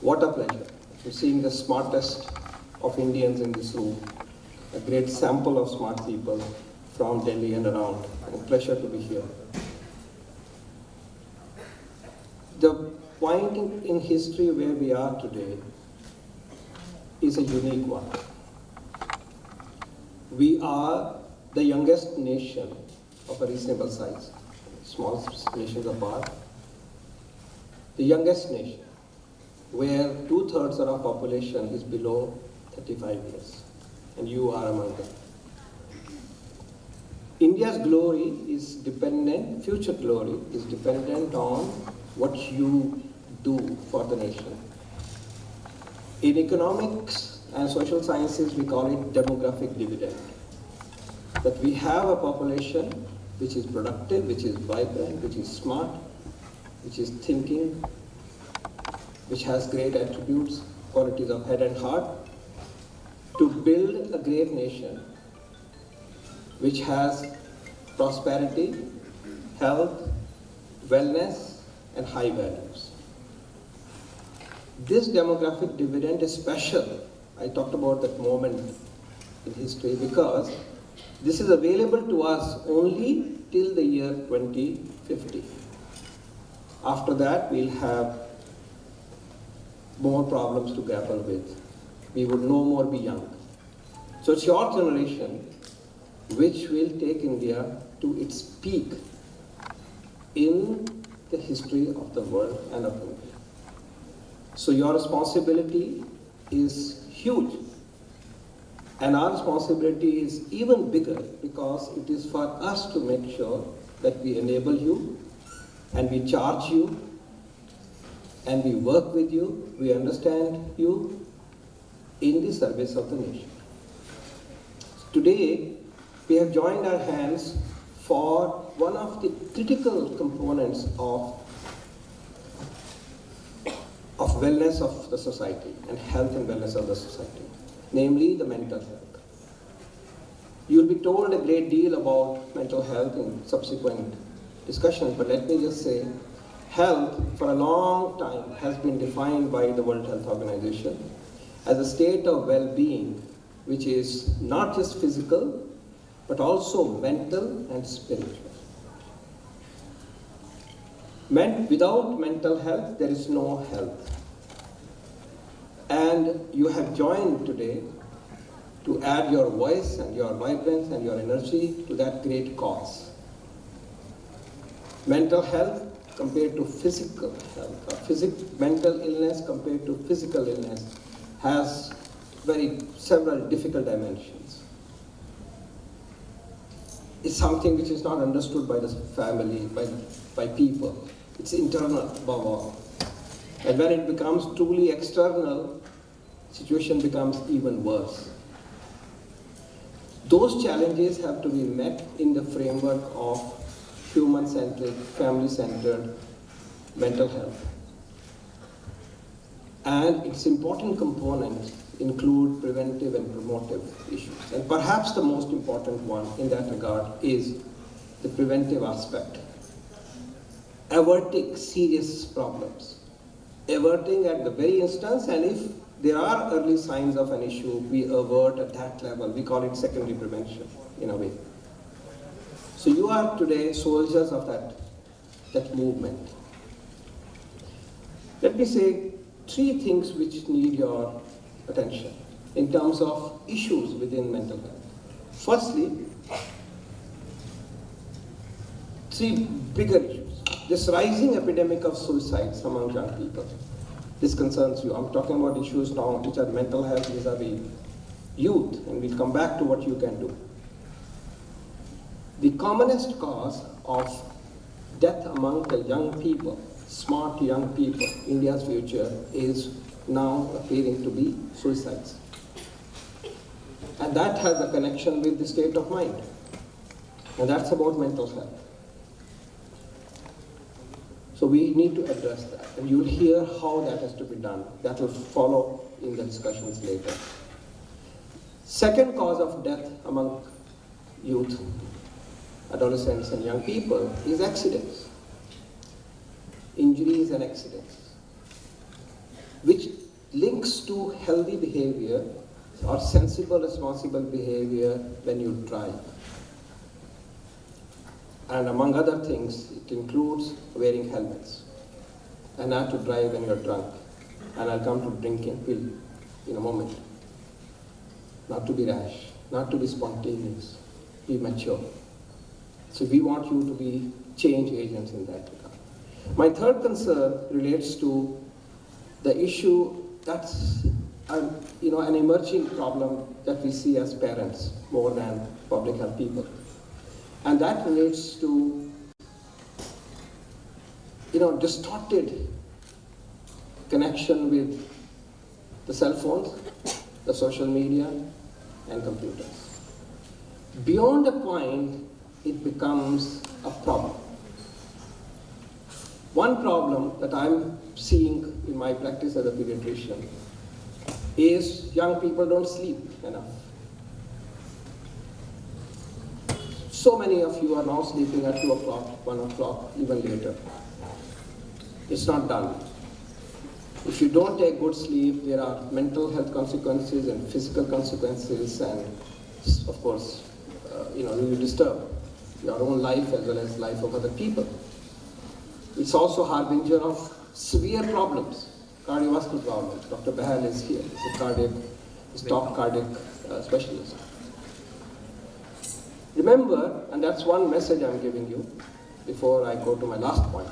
What a pleasure to seeing the smartest of Indians in this room, a great sample of smart people from Delhi and around. A pleasure to be here. The point in history where we are today is a unique one. We are the youngest nation of a reasonable size, small nations apart, the youngest nation, where 2/3 of our population is below 35 years, and you are among them. India's glory is dependent, future glory is dependent on what you do for the nation. In economics and social sciences, we call it demographic dividend. That we have a population which is productive, which is vibrant, which is smart, which is thinking, which has great attributes, qualities of head and heart, to build a great nation which has prosperity, health, wellness, and high values. This demographic dividend is special. I talked about that moment in history because this is available to us only till the year 2050. After that, we'll have more problems to grapple with. We would no more be young. So it's your generation which will take India to its peak in the history of the world and of India. So your responsibility is huge. And our responsibility is even bigger because it is for us to make sure that we enable you and we charge you and we work with you, we understand you in the service of the nation. Today, we have joined our hands for one of the critical components of wellness of the society and health and wellness of the society, namely the mental health. You'll be told a great deal about mental health in subsequent discussions, but let me just say, health for a long time has been defined by the World Health Organization as a state of well-being which is not just physical, but also mental and spiritual. Without mental health, there is no health. And you have joined today to add your voice and your vibrance and your energy to that great cause. Mental health compared to physical health, or mental illness compared to physical illness has several difficult dimensions. It's something which is not understood by the family, by people. It's internal above all. And when it becomes truly external, situation becomes even worse. Those challenges have to be met in the framework of human-centric, family-centered mental health. And its important components include preventive and promotive issues. And perhaps the most important one in that regard is the preventive aspect. Averting serious problems. Averting at the very instance, and if there are early signs of an issue, we avert at that level. We call it secondary prevention, in a way. So you are today soldiers of that movement. Let me say 3 things which need your attention in terms of issues within mental health. Firstly, 3 bigger issues. This rising epidemic of suicides among young people. This concerns you. I'm talking about issues now which are mental health vis-a-vis youth, and we'll come back to what you can do. The commonest cause of death among the young people, smart young people, India's future, is now appearing to be suicides. And that has a connection with the state of mind. And that's about mental health. So we need to address that. And you'll hear how that has to be done. That will follow in the discussions later. Second cause of death among youth, adolescents and young people is accidents. Injuries and accidents, which links to healthy behavior or sensible, responsible behavior when you drive. And among other things, it includes wearing helmets and not to drive when you're drunk. And I'll come to drinking pill in a moment. Not to be rash, not to be spontaneous, be mature. So we want you to be change agents in that regard. My third concern relates to the issue that's an emerging problem that we see as parents more than public health people. And that relates to distorted connection with the cell phones, the social media, and computers. Beyond a point, it becomes a problem. One problem that I'm seeing in my practice as a pediatrician is young people don't sleep enough. So many of you are now sleeping at 2 o'clock, 1 o'clock, even later. It's not done. If you don't take good sleep, there are mental health consequences and physical consequences, and of course, you disturb your own life as well as life of other people. It's also a harbinger of severe problems, cardiovascular problems. Dr. Bahal is here. He's top cardiac specialist. Remember, and that's one message I'm giving you before I go to my last point.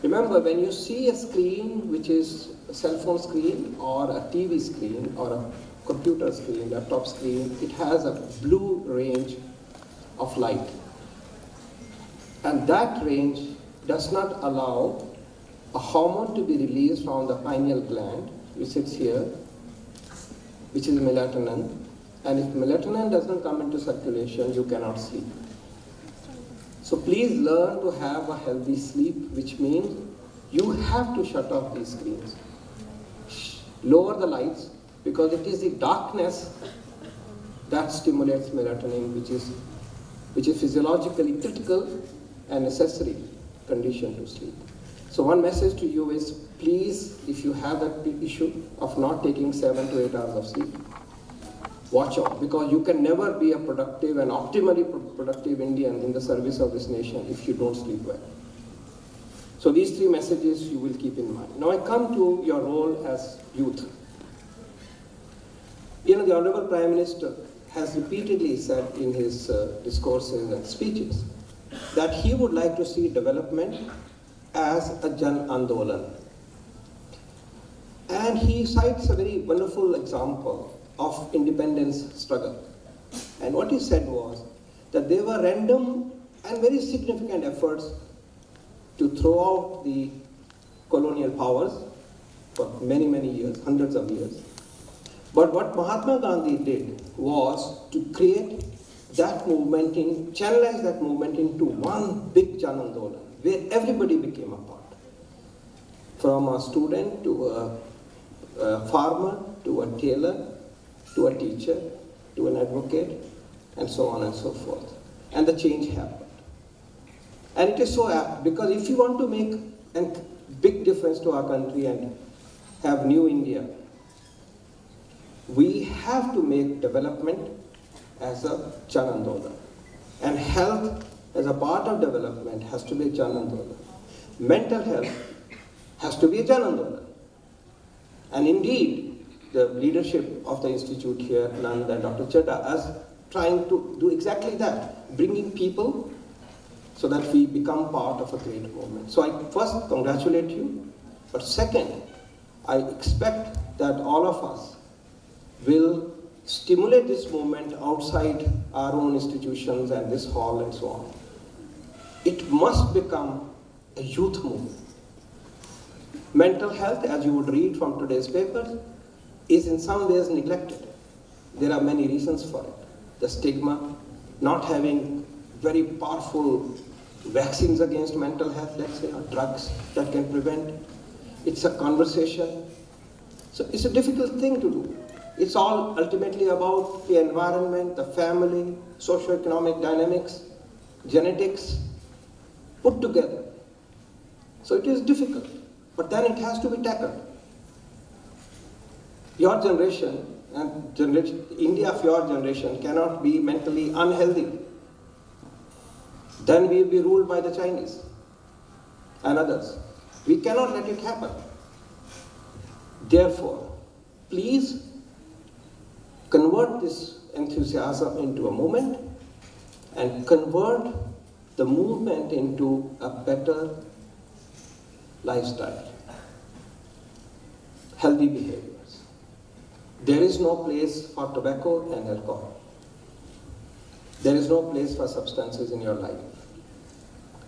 Remember, when you see a screen which is a cell phone screen or a TV screen or a computer screen, laptop screen, it has a blue range of light. And that range does not allow a hormone to be released from the pineal gland, which sits here, which is melatonin. And if melatonin doesn't come into circulation, you cannot sleep. So please learn to have a healthy sleep, which means you have to shut off these screens. Lower the lights, because it is the darkness that stimulates melatonin, which is physiologically critical and necessary condition to sleep. So one message to you is, please, if you have that issue of not taking 7 to 8 hours of sleep, watch out, because you can never be a productive and optimally productive Indian in the service of this nation if you don't sleep well. So these 3 messages you will keep in mind. Now I come to your role as youth. The Honorable Prime Minister has repeatedly said in his discourses and speeches that he would like to see development as a Jan Andolan. And he cites a very wonderful example of independence struggle. And what he said was that there were random and very significant efforts to throw out the colonial powers for many, many years, hundreds of years. But what Mahatma Gandhi did was to create that movement, channelize that movement into one big Jan Andolan, where everybody became a part. From a student to a farmer, to a tailor, to a teacher, to an advocate, and so on and so forth. And the change happened. And it is so apt, because if you want to make a big difference to our country and have new India, we have to make development as a Jan Andolan. And health as a part of development has to be a Jan Andolan. Mental health has to be a Jan Andolan. And indeed, the leadership of the institute here, Nand and Dr. Chadha, is trying to do exactly that, bringing people so that we become part of a great movement. So I first congratulate you, but second, I expect that all of us will stimulate this movement outside our own institutions and this hall and so on. It must become a youth movement. Mental health, as you would read from today's papers, is in some ways neglected. There are many reasons for it. The stigma, not having very powerful vaccines against mental health, let's say, or drugs that can prevent. It's a conversation. So it's a difficult thing to do. It's all ultimately about the environment, the family, socioeconomic dynamics, genetics, put together. So it is difficult, but then it has to be tackled. Your generation and India of your generation cannot be mentally unhealthy. Then we will be ruled by the Chinese and others. We cannot let it happen. Therefore, please convert this enthusiasm into a movement and convert the movement into a better lifestyle, healthy behaviors. There is no place for tobacco and alcohol. There is no place for substances in your life.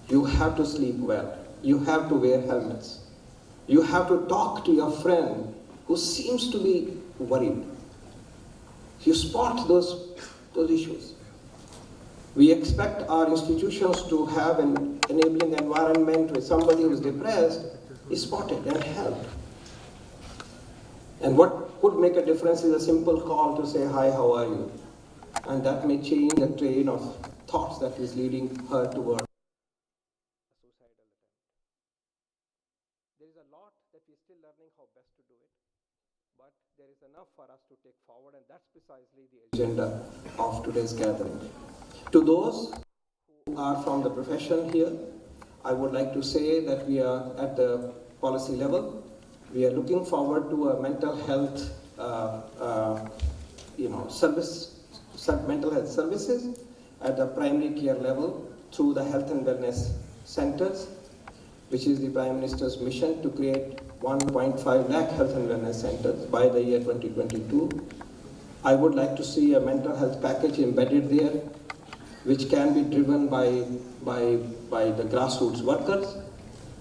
You have to sleep well. You have to wear helmets. You have to talk to your friend who seems to be worried. You spot those issues. We expect our institutions to have an enabling environment where somebody who is depressed is spotted and helped. And what could make a difference is a simple call to say, "Hi, how are you?" And that may change the train of thoughts that is leading her toward a suicidal attempt. There is a lot that we're still learning how best to do it, but there is enough for us to take forward, and that's precisely the agenda of today's gathering. To those who are from the profession here, I would like to say that we are at the policy level. We are looking forward to a mental health mental health services at the primary care level through the health and wellness centers, which is the Prime Minister's mission to create 1.5 lakh health and wellness centers by the year 2022. I would like to see a mental health package embedded there, which can be driven by the grassroots workers,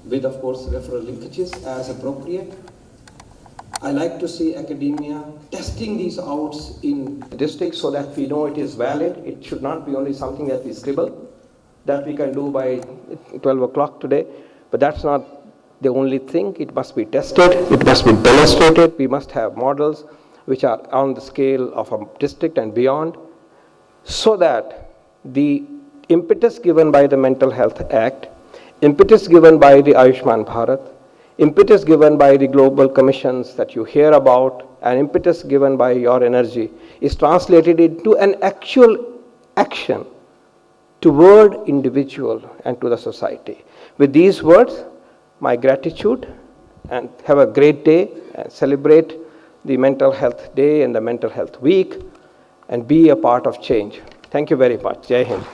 with of course referral linkages as appropriate. I like to see academia testing these out in districts so that we know it is valid. It should not be only something that we scribble, that we can do by 12 o'clock today, but that's not the only thing. It must be tested, it must be demonstrated. We must have models which are on the scale of a district and beyond, so that the impetus given by the Mental Health Act, impetus given by the Ayushman Bharat, impetus given by the global commissions that you hear about, and impetus given by your energy is translated into an actual action toward individual and to the society. With these words, my gratitude, and have a great day, and celebrate the Mental Health Day and the Mental Health Week, and be a part of change. Thank you very much. Jai Hind.